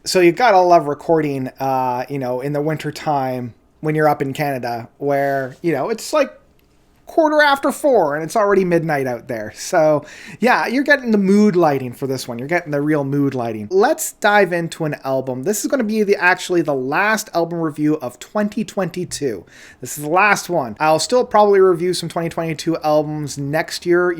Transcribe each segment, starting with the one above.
So you gotta love recording, in the winter time when you're up in Canada, where it's like quarter after 4 and it's already midnight out there. So yeah, you're getting the mood lighting for this one. You're getting the real mood lighting. Let's dive into an album. This is going to be actually the last album review of 2022. This is the last one. I'll still probably review some 2022 albums next year,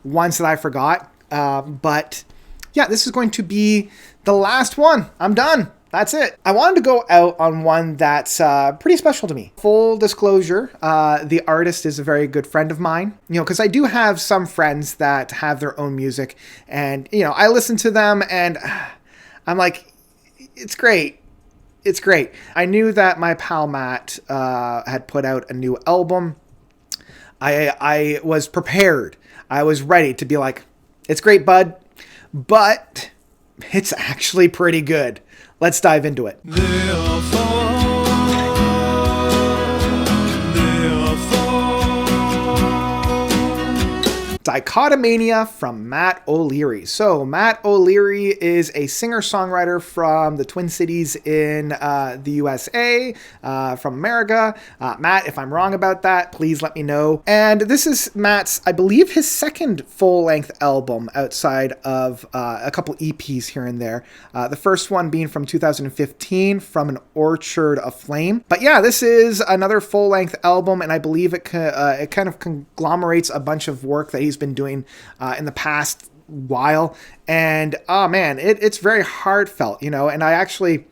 ones that I forgot. But yeah, this is going to be the last one. I'm done. That's it. I wanted to go out on one that's pretty special to me. Full disclosure, the artist is a very good friend of mine, because I do have some friends that have their own music, and, I listen to them and I'm like, it's great. It's great. I knew that my pal Matt had put out a new album. I was prepared. I was ready to be like, it's great, bud, but it's actually pretty good. Let's dive into it. Dichotomania from Matt O'Leary. So Matt O'Leary is a singer-songwriter from the Twin Cities in the USA, from America. Matt, if I'm wrong about that, please let me know. And this is Matt's, I believe, his second full-length album outside of a couple EPs here and there. The first one being from 2015, From an Orchard Aflame. But yeah, this is another full-length album, and I believe it kind of conglomerates a bunch of work that he's been doing in the past while. And oh man, it's very heartfelt, and I actually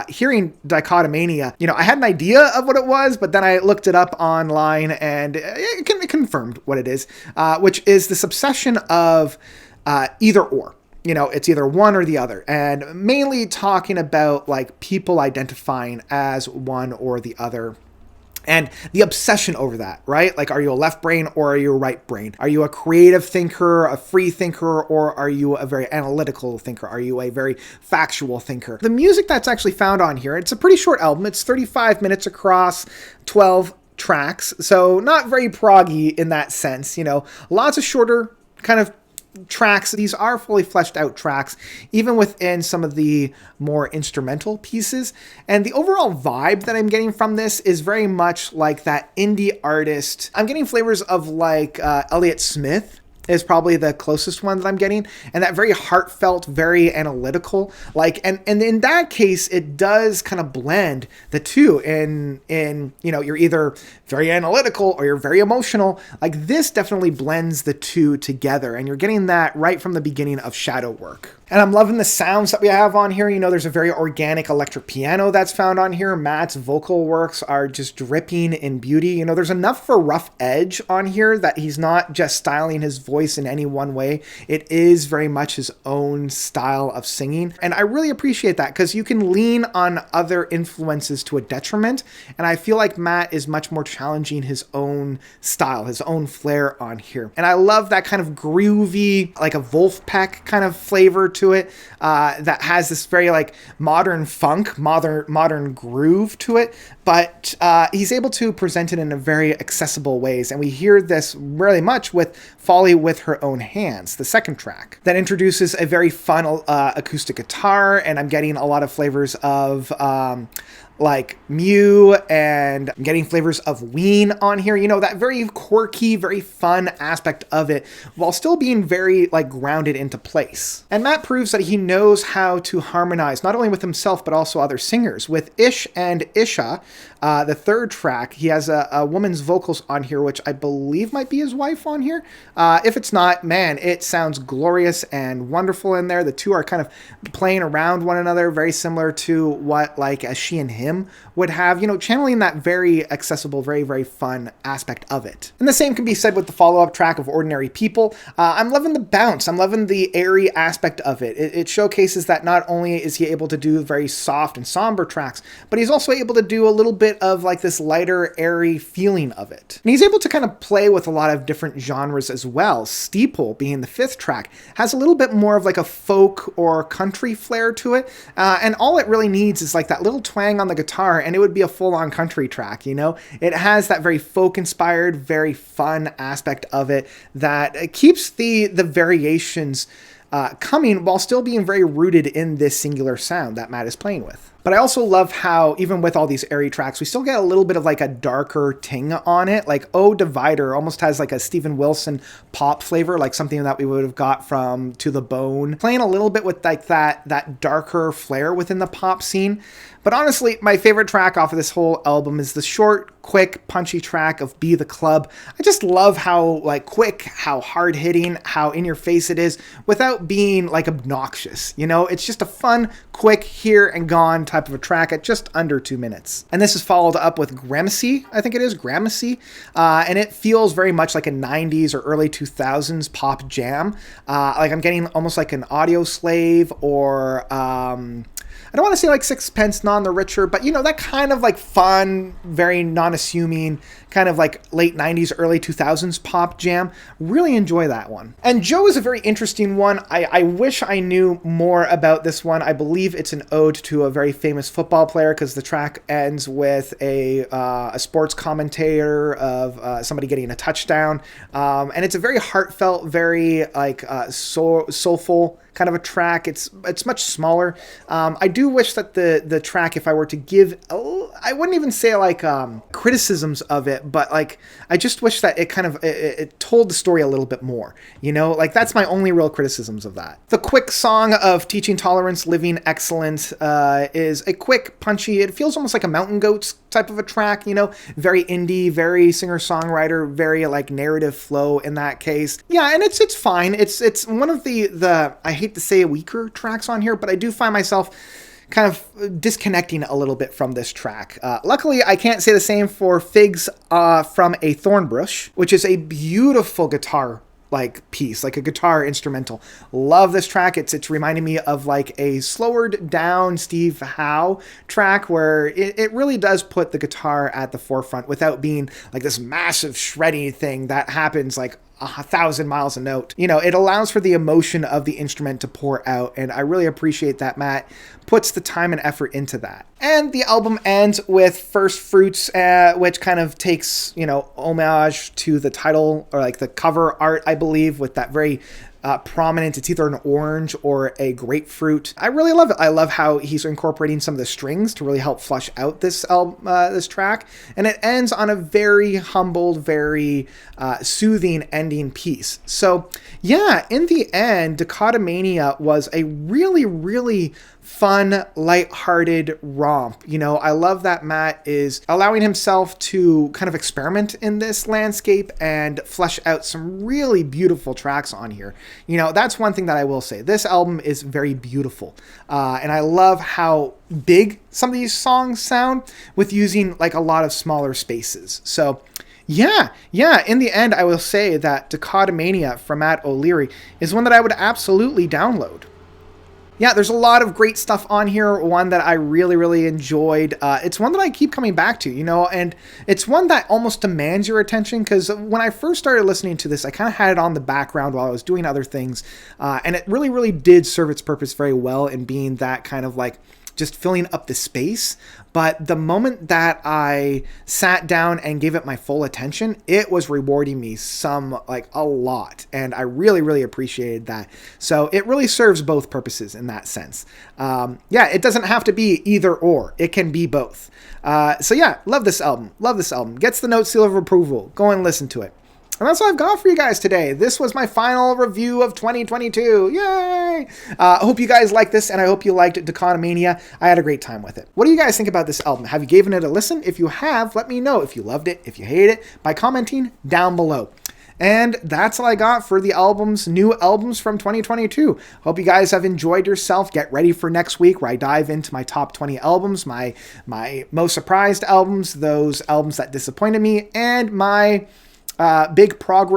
hearing Dichotomania, I had an idea of what it was, but then I looked it up online and it confirmed what it is, which is this obsession of either or. It's either one or the other, and mainly talking about like people identifying as one or the other. And the obsession over that, right? Like, are you a left brain or are you a right brain? Are you a creative thinker, a free thinker, or are you a very analytical thinker? Are you a very factual thinker? The music that's actually found on here, it's a pretty short album. It's 35 minutes across, 12 tracks. So not very proggy in that sense, lots of shorter kind of tracks. These are fully fleshed out tracks, even within some of the more instrumental pieces. And the overall vibe that I'm getting from this is very much like that indie artist. I'm getting flavors of like Elliott Smith is probably the closest one that I'm getting, and that very heartfelt, very analytical, like, and in that case, it does kind of blend the two in you're either very analytical or you're very emotional. Like, this definitely blends the two together, and you're getting that right from the beginning of Shadow Work. And I'm loving the sounds that we have on here. There's a very organic electric piano that's found on here. Matt's vocal works are just dripping in beauty. There's enough for rough edge on here that he's not just styling his voice in any one way. It is very much his own style of singing. And I really appreciate that, because you can lean on other influences to a detriment. And I feel like Matt is much more challenging his own style, his own flair on here. And I love that kind of groovy, like a Wolfpack kind of flavor to it, that has this very like modern funk, modern groove to it, but he's able to present it in a very accessible ways. And we hear this really much with Folly with Her Own Hands, the second track, that introduces a very fun acoustic guitar, and I'm getting a lot of flavors of like Mew, and I'm getting flavors of Ween on here, that very quirky, very fun aspect of it, while still being very like grounded into place. And Matt proves that he knows how to harmonize not only with himself but also other singers. With Ish and Isha, the third track, he has a woman's vocals on here, which I believe might be his wife on here. If it's not, man, it sounds glorious and wonderful in there. The two are kind of playing around one another, very similar to what like a She and Him would have, channeling that very accessible, very, very fun aspect of it. And the same can be said with the follow-up track of Ordinary People. I'm loving the bounce. I'm loving the airy aspect of it. It showcases that not only is he able to do very soft and somber tracks, but he's also able to do a little bit of like this lighter, airy feeling of it. And he's able to kind of play with a lot of different genres as well. Steeple, being the fifth track, has a little bit more of like a folk or country flair to it. And all it really needs is like that little twang on the guitar, and it would be a full-on country track. It has that very folk-inspired, very fun aspect of it that keeps the variations coming while still being very rooted in this singular sound that Matt is playing with. But I also love how, even with all these airy tracks, we still get a little bit of like a darker ting on it. Like Oh Divider almost has like a Steven Wilson pop flavor, like something that we would have got from To the Bone. Playing a little bit with like that darker flair within the pop scene. But honestly, my favorite track off of this whole album is the short, quick, punchy track of Be the Club. I just love how like quick, how hard hitting, how in your face it is without being like obnoxious. You know, it's just a fun, quick, here and gone type of a track at just under 2 minutes. And this is followed up with Gramercy, I think it is, Gramercy. And it feels very much like a 90s or early 2000s pop jam. Like I'm getting almost like an Audio Slave or... I don't want to say like Sixpence None the Richer, but you know, that kind of like fun, very non-assuming, kind of like late 90s, early 2000s pop jam. Really enjoy that one. And Joe is a very interesting one. I wish I knew more about this one. I believe it's an ode to a very famous football player because the track ends with a sports commentator of somebody getting a touchdown. And it's a very heartfelt, very like soulful kind of a track. It's much smaller. I do wish that the track, if I were to give, I wouldn't even say like criticisms of it, but like I just wish that it kind of it told the story a little bit more. You know, like that's my only real criticisms of that. The quick song of Teaching Tolerance, Living Excellent is a quick, punchy. It feels almost like a Mountain Goats type of a track. You know, very indie, very singer-songwriter, very like narrative flow in that case. Yeah, and it's fine. It's one of the I hate to say weaker tracks on here, but I do find myself kind of disconnecting a little bit from this track. Luckily, I can't say the same for Figs from a Thornbush, which is a beautiful guitar like piece, like a guitar instrumental. Love this track. It's reminding me of like a slowered down Steve Howe track where it really does put the guitar at the forefront without being like this massive shredding thing that happens like 1,000 miles a note. You know, it allows for the emotion of the instrument to pour out, and I really appreciate that Matt puts the time and effort into that. And the album ends with First Fruits, which kind of takes, you know, homage to the title or like the cover art, I believe, with that very prominent, it's either an orange or a grapefruit. I really love it. I love how he's incorporating some of the strings to really help flesh out this album, this track. And it ends on a very humbled, very soothing ending piece. So yeah, in the end, Dichotomania was a really, really fun, lighthearted romp. You know, I love that Matt is allowing himself to kind of experiment in this landscape and flesh out some really beautiful tracks on here. You know, that's one thing that I will say. This album is very beautiful. And I love how big some of these songs sound with using like a lot of smaller spaces. So yeah, in the end, I will say that Dichotomania from Matt O'Leary is one that I would absolutely download. Yeah, there's a lot of great stuff on here. One that I really, really enjoyed. It's one that I keep coming back to, you know, and it's one that almost demands your attention because when I first started listening to this, I kind of had it on the background while I was doing other things. And it really, really did serve its purpose very well in being that kind of like just filling up the space. But the moment that I sat down and gave it my full attention, it was rewarding me a lot. And I really, really appreciated that. So it really serves both purposes in that sense. Yeah, it doesn't have to be either or. It can be both. So yeah, love this album. Love this album. Gets the note seal of approval. Go and listen to it. And that's all I've got for you guys today. This was my final review of 2022. Yay! I hope you guys liked this, and I hope you liked Dichotomania. I had a great time with it. What do you guys think about this album? Have you given it a listen? If you have, let me know if you loved it, if you hate it, by commenting down below. And that's all I got for the new albums from 2022. Hope you guys have enjoyed yourself. Get ready for next week where I dive into my top 20 albums, my most surprised albums, those albums that disappointed me, and my big prog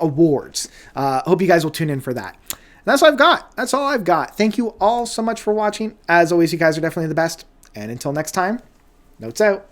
awards. Hope you guys will tune in for that. And that's all I've got. That's all I've got. Thank you all so much for watching. As always, you guys are definitely the best. And until next time, notes out.